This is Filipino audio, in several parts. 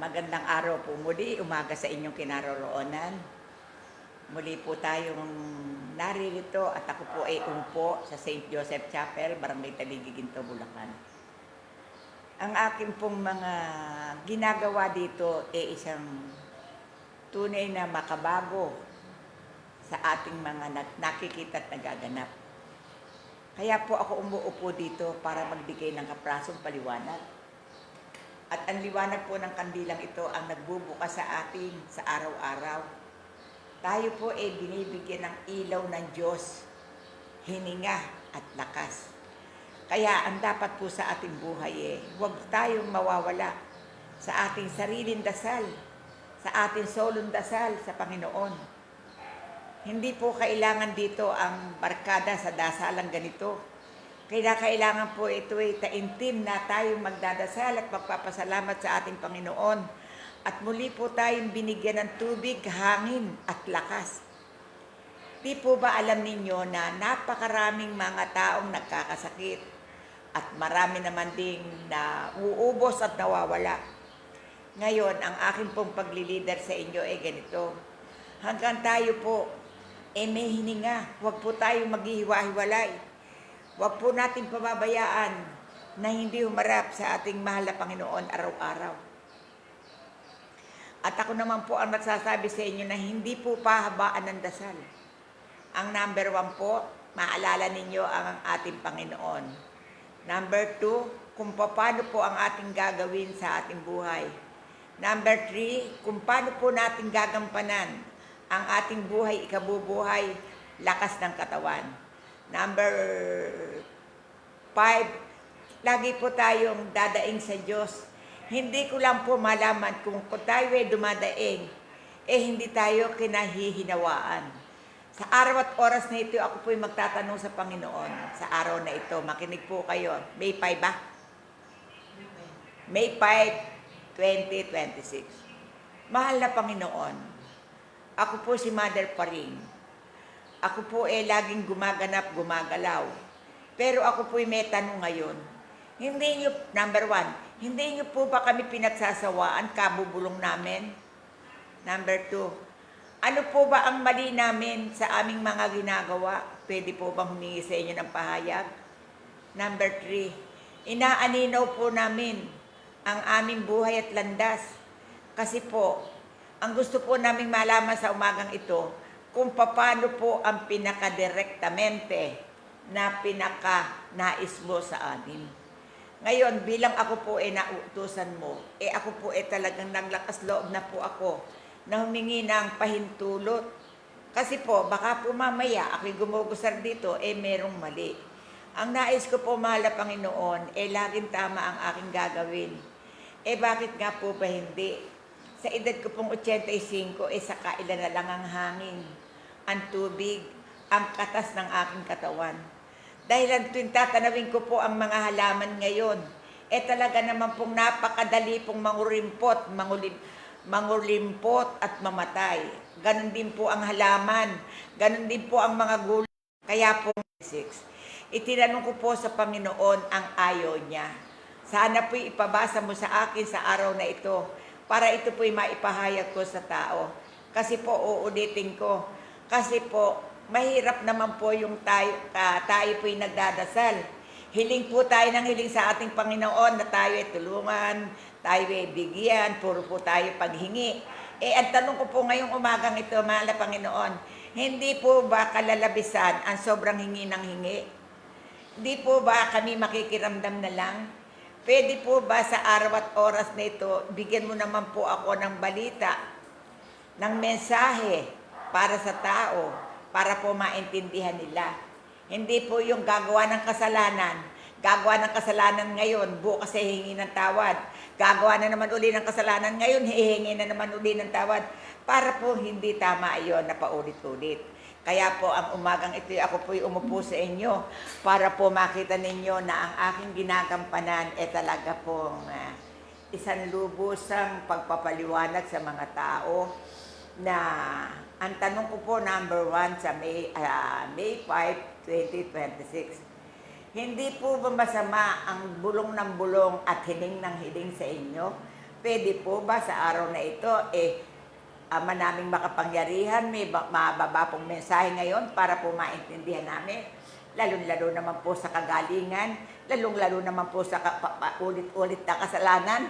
Magandang araw po muli, umaga sa inyong kinaroroonan. Muli po tayong naririto at ako po ay umpo sa St. Joseph Chapel, Barangay Taligig, Ginto, Bulacan. Ang aking pong mga ginagawa dito ay isang tunay na makabago sa ating mga nakikita at nagaganap. Kaya po ako umuupo dito para magbigay ng kaprasong paliwanag. At ang liwanag po ng kandilang ito ang nagbubukas sa atin sa araw-araw. Tayo po ay binibigyan ng ilaw ng Diyos, hininga at lakas. Kaya ang dapat po sa ating buhay huwag tayong mawawala sa ating sariling dasal, sa ating solong dasal sa Panginoon. Hindi po kailangan dito ang barkada sa dasalang ganito. Kailangan po ito ay taimtim na tayong magdadasal at magpapasalamat sa ating Panginoon. At muli po tayong binigyan ng tubig, hangin at lakas. Di po ba alam ninyo na napakaraming mga taong nagkakasakit at marami naman ding na uubos at nawawala. Ngayon, ang aking pong paglilider sa inyo ay ganito. Hanggang tayo po may hininga, huwag po tayong maghihiwa-hiwalay. Huwag po natin pababayaan na hindi humarap sa ating mahal na Panginoon araw-araw. At ako naman po ang nagsasabi sa inyo na hindi po pahabaan ng dasal. Ang number 1 po, maalala ninyo ang ating Panginoon. Number 2, kung paano po ang ating gagawin sa ating buhay. Number 3, kung paano po natin gagampanan ang ating buhay, ikabubuhay, lakas ng katawan. Number 5, lagi po tayong dadaing sa Diyos. Hindi ko lang po malaman kung tayo ay dumadaing, hindi tayo kinahihinawaan. Sa araw at oras na ito, ako po ay magtatanong sa Panginoon sa araw na ito. Makinig po kayo. May 5 ba? May 5, 2026. Mahal na Panginoon, ako po si Mother Paring. Ako po laging gumaganap, gumagalaw. Pero ako po may tanong ngayon. Hindi nyo, number 1, hindi nyo po ba kami pinagsasawaan, kabubulong namin? Number 2, ano po ba ang mali namin sa aming mga ginagawa? Pwede po bang humingi sa inyo ng pahayag? Number 3, inaaninaw po namin ang aming buhay at landas. Kasi po, ang gusto po naming malaman sa umagang ito, kung paano po ang pinakadirektamente na pinaka-nais mo sa amin. Ngayon, bilang ako po nauutusan mo, ako po talagang naglakas loob na po ako na humingi ng pahintulot. Kasi po, baka po mamaya ako'y gumugusar dito, merong mali. Ang nais ko po, mahal na Panginoon, laging tama ang aking gagawin. Bakit nga po ba hindi? Sa edad ko pong 85, sa kailan na lang ang hangin, ang tubig, ang katas ng aking katawan. Dahil ang tuwing tatanawin ko po ang mga halaman ngayon, talaga naman pong napakadali pong mangulimpot at mamatay. Ganon din po ang halaman, ganon din po ang mga gulay. Kaya po, 6, itinanong ko po sa Panginoon ang ayaw niya. Sana po'y ipabasa mo sa akin sa araw na ito, para ito po'y maipahayag ko sa tao. Kasi po, uulitin ko, kasi po, mahirap naman po yung tayo po'y nagdadasal. Hiling po tayo ng hiling sa ating Panginoon na tayo ay tulungan, tayo ay bigyan, puro po tayo paghingi. Ang tanong ko po ngayong umagang ito, mahal na Panginoon, hindi po ba kalalabisan ang sobrang hingi ng hingi? Hindi po ba kami makikiramdam na lang? Pwede po ba sa araw at oras na ito, bigyan mo naman po ako ng balita, ng mensahe, para sa tao, para po maintindihan nila. Hindi po yung gagawa ng kasalanan ngayon, bukas ay hihingi ng tawad. Gagawa na naman uli ng kasalanan ngayon, hihingi na naman uli ng tawad. Para po hindi tama iyon na paulit-ulit. Kaya po ang umagang ito, ako po'y umupo sa inyo para po makita ninyo na ang aking ginagampanan talaga pong isang lubusang pagpapaliwanag sa mga tao na ang tanong ko po, number 1, sa May 5, 2026. Hindi po ba masama ang bulong ng bulong at hiling ng hiling sa inyo? Pwede po ba sa araw na ito, Ama naming makapangyarihan, may mababa pong mensahe ngayon para po maintindihan namin. Lalong-lalo naman po sa kagalingan, lalong-lalo naman po sa ulit-ulit na kasalanan.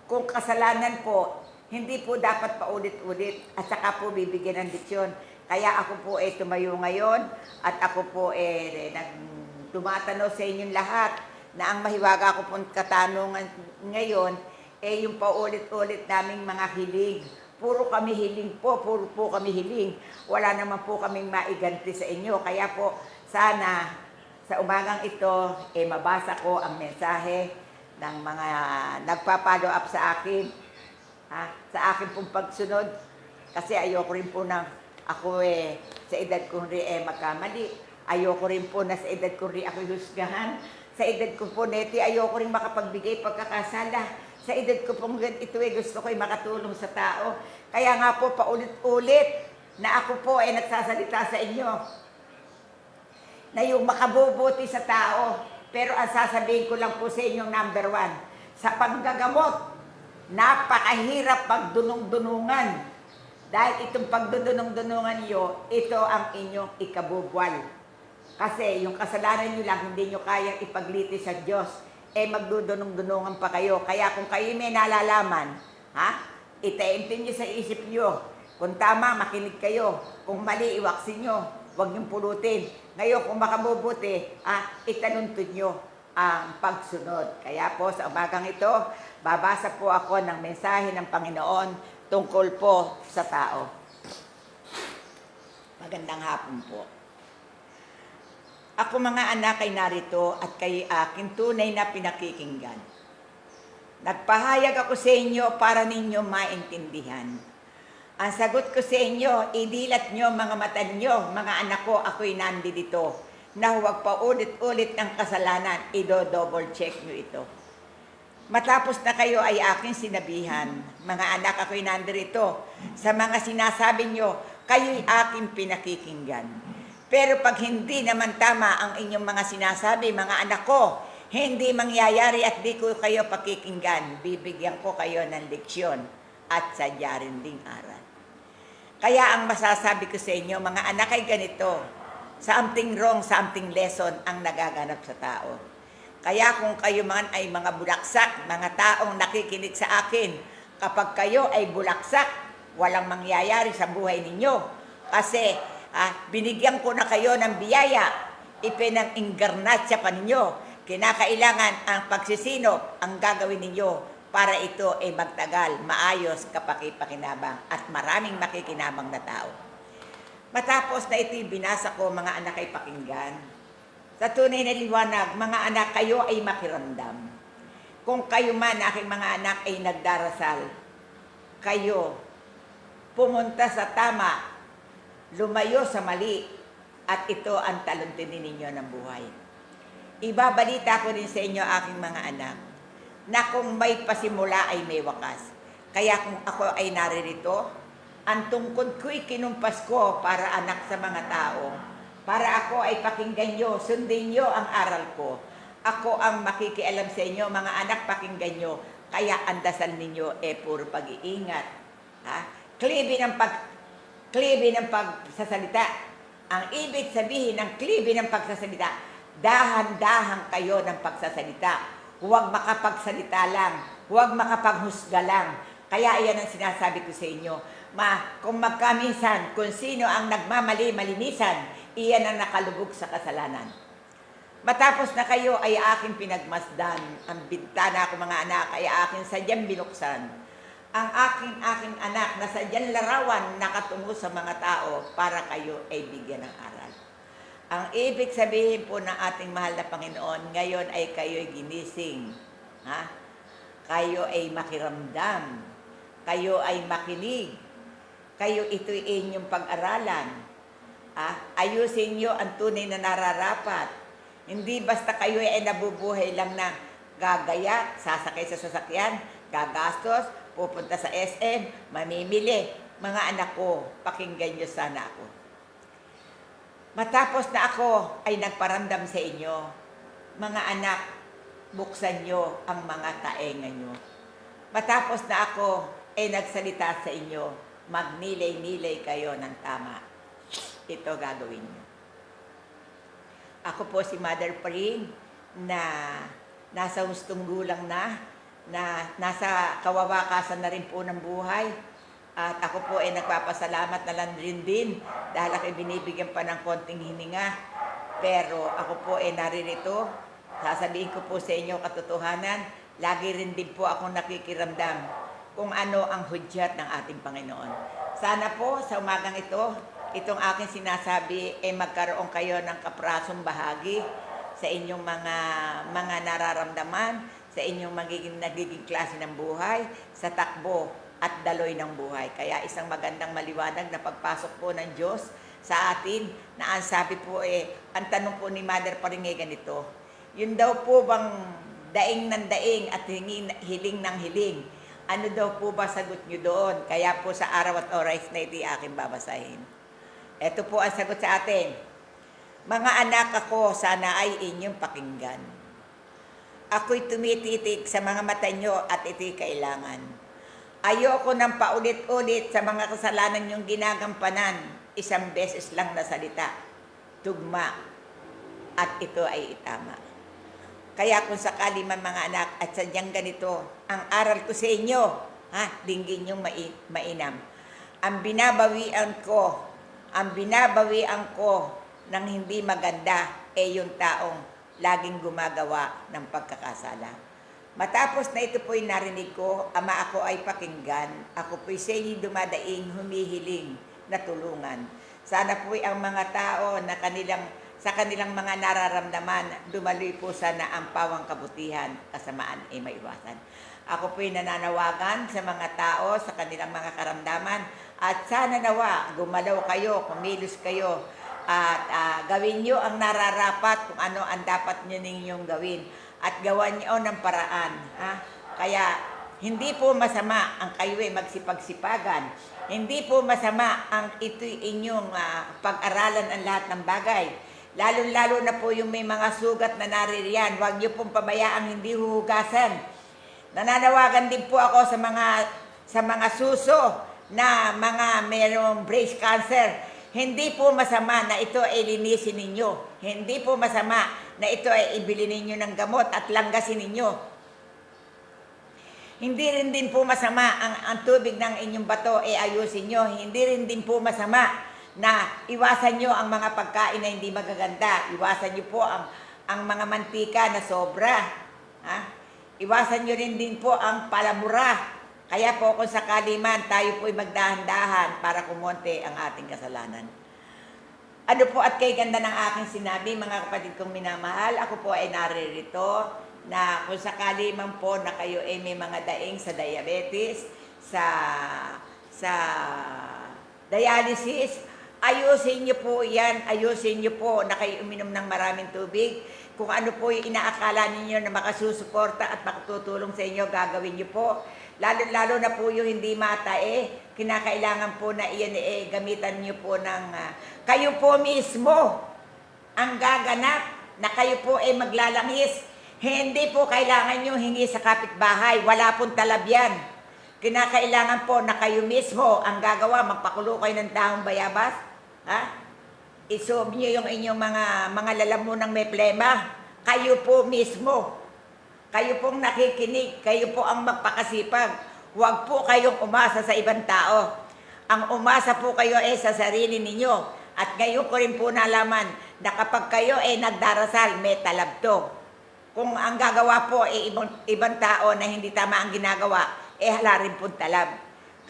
Kung kasalanan po, hindi po dapat paulit-ulit at saka po bibigyan ng diksyon. Kaya ako po tumayo ngayon at ako po tumatanaw sa inyong lahat na ang mahiwaga ko pong katanungan ngayon yung paulit-ulit naming mga hiling. Puro kami hiling po, puro po kami hiling. Wala naman po kaming maiganti sa inyo. Kaya po, sana sa umagang ito, mabasa ko ang mensahe ng mga nagpa-follow up sa akin. Sa akin pong pagsunod. Kasi ayoko rin po na ako sa edad kong rin magkamali. Ayoko rin po na sa edad kong rin ako husgahan. Sa edad ko po neti, ayoko rin makapagbigay pagkakasala. Sa edad ko pong ito gusto ko makatulong sa tao. Kaya nga po paulit-ulit na ako po nagsasalita sa inyo na yung makabubuti sa tao. Pero ang sasabihin ko lang po sa inyong number 1, sa panggagamot, napakahirap pagdunong-dunungan. Dahil itong pagdudunong-dunungan nyo, ito ang inyong ikabubwal. Kasi yung kasalanan nyo lang, hindi nyo kayang ipagliti sa Diyos. Magdudunong-dunungan pa kayo. Kaya kung kayo may nalalaman, itaimtin nyo sa isip nyo. Kung tama, makinig kayo. Kung mali, iwaksin nyo. Huwag niyong pulutin. Ngayon, kung makabubuti, itanuntun nyo ang pagsunod. Kaya po, sa umagang ito, babasa po ako ng mensahe ng Panginoon tungkol po sa tao. Magandang hapon po. Ako mga anak ay narito at kay akin tunay na pinakikinggan. Nagpahayag ako sa inyo para ninyo maintindihan. Ang sagot ko sa inyo, idilat nyo mga mata nyo, mga anak ko, ako'y nandito. Na huwag pa ulit-ulit ng kasalanan, double check nyo ito. Matapos na kayo ay aking sinabihan, mga anak, ako'y nandito. Sa mga sinasabi nyo, kayo'y aking pinakikinggan. Pero pag hindi naman tama ang inyong mga sinasabi, mga anak ko, hindi mangyayari at di ko kayo pakikinggan. Bibigyan ko kayo ng leksyon at sadya rin ding aral. Kaya ang masasabi ko sa inyo, mga anak ay ganito, something wrong, something lesson ang nagaganap sa tao. Kaya kung kayo man ay mga bulaksak, mga taong nakikinig sa akin, kapag kayo ay bulaksak, walang mangyayari sa buhay ninyo. Kasi binigyan ko na kayo ng biyaya, ipinang-ingarnasya pa ninyo. Kinakailangan ang pagsisino ang gagawin ninyo para ito ay magtagal, maayos, kapakipakinabang at maraming makikinabang na tao. Matapos na ito'y binasa ko, mga anak ay pakinggan. Sa tunay na liwanag, mga anak, kayo ay makiramdam. Kung kayo man, aking mga anak, ay nagdarasal, kayo pumunta sa tama, lumayo sa mali, at ito ang taluntinin ninyo ng buhay. Ibabalita ko rin sa inyo, aking mga anak, na kung may pasimula ay may wakas. Kaya kung ako ay naririto, ang tungkod ko'y kinumpas ko para anak sa mga tao, para ako ay pakinggan nyo, sundin nyo ang aral ko. Ako ang makikialam sa inyo, mga anak, pakinggan nyo. Kaya ang dasal ninyo puro pag-iingat. Klibi ng pagsasalita. Ang ibig sabihin ng klibi ng pagsasalita, dahan-dahan kayo ng pagsasalita. Huwag makapagsalita lang, huwag makapaghusga lang. Kaya iyan ang sinasabi ko sa inyo. Kung magkaminsan, kung sino ang nagmamali, malinisan, iyan ang nakalubog sa kasalanan. Matapos na kayo ay aking pinagmasdan. Ang bintana ko, mga anak, ay aking sadyang binuksan. Ang aking anak na sadyang larawan nakatungo sa mga tao para kayo ay bigyan ng aral. Ang ibig sabihin po ng ating mahal na Panginoon, ngayon ay kayo'y ginising. Kayo ay makiramdam. Kayo ay makinig. Kayo ito'y inyong pag-aralan. Ayusin nyo ang tunay na nararapat. Hindi basta kayo ay nabubuhay lang na gagaya, sasakay sa sasakyan, gagastos, pupunta sa SM, mamimili. Mga anak ko, pakinggan nyo sana ako. Matapos na ako ay nagparamdam sa inyo, mga anak, buksan nyo ang mga taenga nyo. Matapos na ako ay nagsalita sa inyo, magnilay-nilay kayo ng tama. Ito gagawin niyo. Ako po si Mother Pring na nasa hustong gulang na nasa kawawakasan na rin po ng buhay. At ako po ay nagpapasalamat na lang rin din dahil ako binibigyan pa ng konting hininga. Pero ako po ay naririto, sasabihin ko po sa inyo katotohanan, lagi rin din po akong nakikiramdam kung ano ang hudyat ng ating Panginoon. Sana po sa umagang ito, itong aking sinasabi ay magkaroon kayo ng kaprasong bahagi sa inyong mga nararamdaman, sa inyong nagiging klase ng buhay, sa takbo at daloy ng buhay. Kaya isang magandang maliwanag na pagpasok po ng Diyos sa atin na ang sabi po ang tanong po ni Mother Pring ganito, yun daw po bang daing ng daing at hiling ng hiling? Ano daw po ba sagot nyo doon? Kaya po sa araw at oras na ito aking babasahin. Ito po ang sagot sa atin. Mga anak ako, sana ay inyong pakinggan. Ako'y tumititig sa mga mata nyo at ito'y kailangan. Ayoko nang paulit-ulit sa mga kasalanan nyong ginagampanan. Isang beses lang na salita. Tugma. At ito ay itama. Kaya kung sakali man mga anak at sadyang ganito, ang aral ko sa inyo, dinggin nyong mainam. Ang binabawian ko ng hindi maganda yung taong laging gumagawa ng pagkakasala. Matapos na ito po'y narinig ko, Ama, ako ay pakinggan. Ako po'y sa inyo dumadaing humihiling na tulungan. Sana po'y ang mga tao na sa kanilang mga nararamdaman, dumaloy po sana ang pawang kabutihan, kasamaan ay maiwasan. Ako po'y nananawagan sa mga tao, sa kanilang mga karamdaman, at sana nawa, gumalaw kayo, kumilos kayo, at gawin nyo ang nararapat kung ano ang dapat nyo ninyong gawin. At gawan nyo ng paraan. Kaya, hindi po masama ang kayo magsipagsipagan. Hindi po masama ang ito'y inyong pag-aralan ang lahat ng bagay. Lalo-lalo na po yung may mga sugat na naririyan, huwag niyo pong pabayaang hindi huhugasan. Nananawagan din po ako sa mga suso na mga mayroong breast cancer. Hindi po masama na ito ay linisin ninyo. Hindi po masama na ito ay ibili ninyo ng gamot at langgasin ninyo. Hindi rin din po masama ang tubig ng inyong bato ay ayusin nyo. Hindi rin din po masama na iwasan nyo ang mga pagkain na hindi magaganda. Iwasan nyo po ang mga mantika na sobra. Iwasan nyo rin din po ang palamura. Kaya po kung sakali man, tayo po'y magdahan-dahan para kumonte ang ating kasalanan. Ano po at kay ganda ng aking sinabi, mga kapatid kong minamahal, ako po ay naririto na kung sakali man po na kayo ay may mga daing sa diabetes, sa dialysis, ayusin niyo po yan, ayusin niyo po na kayo uminom ng maraming tubig. Kung ano po yung inaakala ninyo na makasusuporta at makatutulong sa inyo, gagawin niyo po. Lalo na po yung hindi matae, kinakailangan po na iyan gamitan niyo po ng kayo po mismo ang gaganap na kayo po ay maglalangis. Hindi po kailangan nyo hingi sa kapitbahay, wala pong talab yan. Kinakailangan po na kayo mismo ang gagawa, magpakulo kayo ng dahong bayabas, isob nyo yung inyong mga lalamunang may plema, kayo po mismo. Kayo pong nakikinig, kayo po ang magpakasipag. Huwag po kayong umasa sa ibang tao. Ang umasa po kayo sa sarili ninyo. At ngayon ko rin po nalaman na kapag kayo nagdarasal, may talab to. Kung ang gagawa po ibang tao na hindi tama ang ginagawa, hala rin pong talab.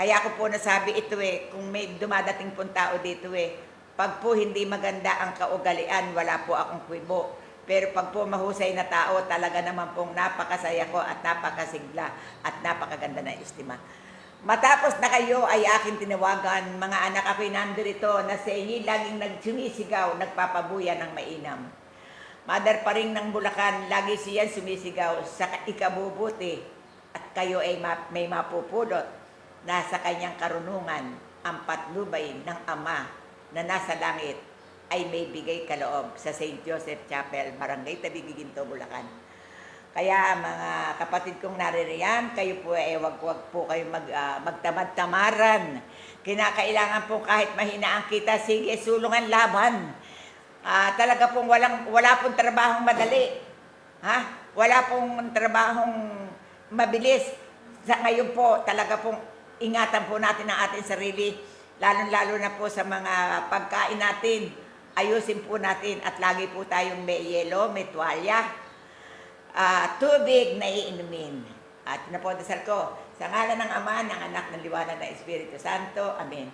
Kaya ako po nasabi ito kung may dumadating pong tao dito pag po hindi maganda ang kaugalian, wala po akong kwibo. Pero pag po mahusay na tao, talaga naman pong napakasaya ko at napakasigla at napakaganda na estima. Matapos na kayo ay aking tinawagan, mga anak ako'y nandito na sa inyo laging nagsumisigaw, nagpapabuya ng mainam. Mother Pring ng Bulacan, lagi siyan sumisigaw sa ikabubuti at kayo ay may mapupulot na sa kanyang karunungan ang patnubay ng Ama na nasa langit ay may bigay kaloob sa St. Joseph Chapel, Barangay Tabi-Giginto, Bulacan. Kaya mga kapatid kong naririyan, kayo po wag po kayo magtamad-tamaran. Kinakailangan po kahit mahina ang kita, sige, sulungan laban. Talaga pong wala pong trabahong madali. Wala pong trabahong mabilis. Sa ngayon po, talaga pong ingatan po natin ang ating sarili, lalo-lalo na po sa mga pagkain natin. Ayusin po natin at lagi po tayong may yelo, may tuwalya, tubig na iinumin. At napodasal ko, sa ngalan ng Ama, ng Anak, ng Liwanag ng Espiritu Santo. Amen.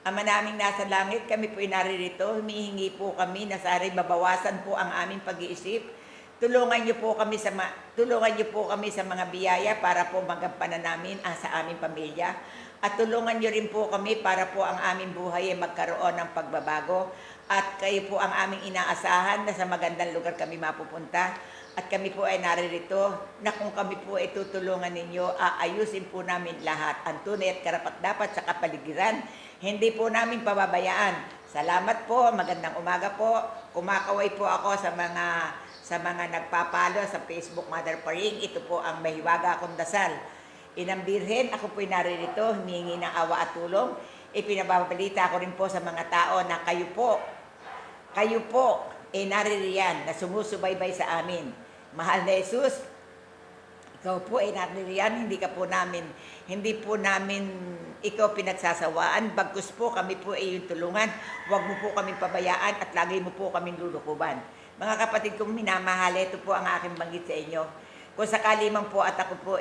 Ama naming nasa langit, kami po inaririto, humihingi po kami na sana mabawasan po ang aming pag-iisip. Tulungan niyo po kami sa mga biyaya para po magampanan namin sa aming pamilya. At tulungan niyo rin po kami para po ang aming buhay ay magkaroon ng pagbabago. At kayo po ang aming inaasahan na sa magandang lugar kami mapupunta. At kami po ay naririto na kung kami po ay tutulungan ninyo, aayusin po namin lahat ang tunay at karapat-dapat sa kapaligiran. Hindi po namin pababayaan. Salamat po, magandang umaga po. Kumakaway po ako sa mga nagpapalo sa Facebook Mother Paring. Ito po ang mahiwaga akong dasal. Inang Birhen, ako po'y naririto, humingi ng awa at tulong. Ipinababalita ko rin po sa mga tao na kayo po naririyan na sumusubaybay sa amin. Mahal na Jesus, ikaw po ay naririyan, hindi po namin ikaw pinagsasawaan, bagkus po kami po ay yung tulungan, huwag mo po kaming pabayaan at lagi mo po kaming lulukuban. Mga kapatid kong minamahal, ito po ang aking banggit sa inyo. Kung sakali man po at ako po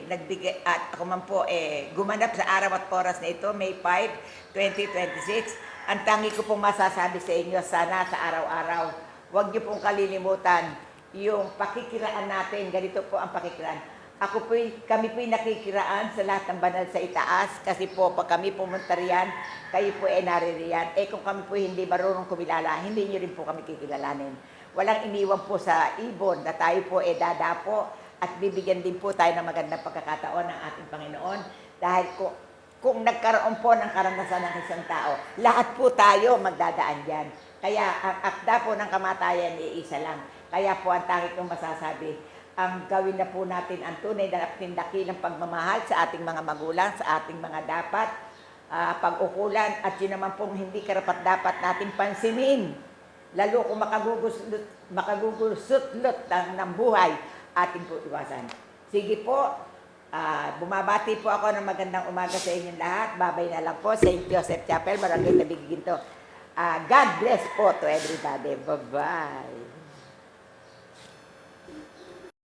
nagbigay at ako man po gumanap sa araw at oras na ito, May 5, 2026, ang tangi ko pong masasabi sa inyo, sana sa araw-araw, huwag niyo pong kalilimutan yung pakikiraan natin. Ganito po ang pakikiraan. Kami po'y nakikiraan sa lahat ng banal sa itaas kasi po pag kami pumunta riyan, kayo po ay naririyan. Kung kami po hindi marunong kumilala, hindi niyo rin po kami kikilalanin. Walang iniwan po sa ibon na tayo po dadapo at bibigyan din po tayo ng magandang pagkakataon ng ating Panginoon dahil kung nagkaroon po ng karanasan ng isang tao, lahat po tayo magdadaan dyan. Kaya ang akda po ng kamatayan iisa lang. Kaya po ang tangi kong masasabi, ang gawin na po natin ang tunay na dakilang pagmamahal sa ating mga magulang, sa ating mga dapat, pag-ukulan, at yun naman pong hindi karapat-dapat natin pansinin. Lalo kung makagugulsutlot ng buhay, ating po iwasan. Sige po, bumabati po ako ng magandang umaga sa inyong lahat. Babay na lang po, St. Joseph Chapel, Barangay Tabiginto. God bless po to everybody. Bye-bye.